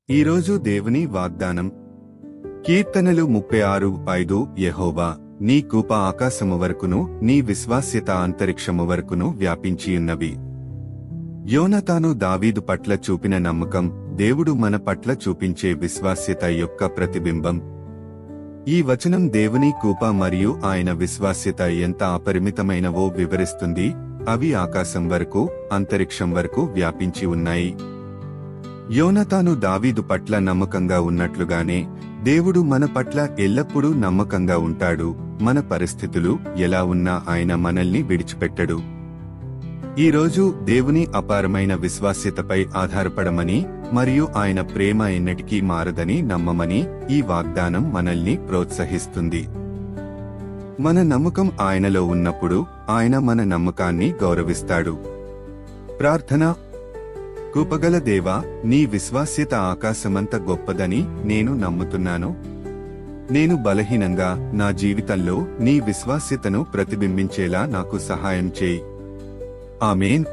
ఈరోజు దేవుని వాగ్దానం కీర్తనలు 36:5 యెహోవా నీ కృప ఆకాశము వరకును నీ విశ్వాస్యత అంతరిక్షము వరకును వ్యాపించియున్నవి. యోనాతాను దావీదు పట్ల చూపిన నమ్మకం దేవుడు మన పట్ల చూపించే విశ్వాస్యత యొక్క ప్రతిబింబం. ఈ వచనం దేవుని కృప మరియు ఆయన విశ్వాస్యత ఎంత అపరిమితమైనవో వివరిస్తుంది. అవి ఆకాశం వరకు అంతరిక్షం వరకు వ్యాపించి ఉన్నాయి. యోనాతాను దావీదు పట్ల నమ్మకంగా ఉన్నట్లుగానే దేవుడు మన పట్ల ఎల్లప్పుడూ నమ్మకంగా ఉంటాడు. మన పరిస్థితులు ఎలా ఉన్నా ఆయన మనల్ని విడిచిపెట్టడు. ఈరోజు దేవుని అపారమైన విశ్వాస్యతపై ఆధారపడమని మరియు ఆయన ప్రేమ ఎన్నటికీ మారదని నమ్మమని ఈ వాగ్దానం మనల్ని ప్రోత్సహిస్తుంది. మన నమ్మకం ఆయనలో ఉన్నప్పుడు ఆయన మన నమ్మకాన్ని గౌరవిస్తాడు. ప్రార్థన. కృపగల దేవా, నీ విశ్వాస్యత ఆకాశమంత గొప్పదని నేను నమ్ముతున్నాను. నేను బలహీనంగా నా జీవితంలో నీ విశ్వాస్యతను ప్రతిబింబించేలా నాకు సహాయం చేయి. ఆమేన్.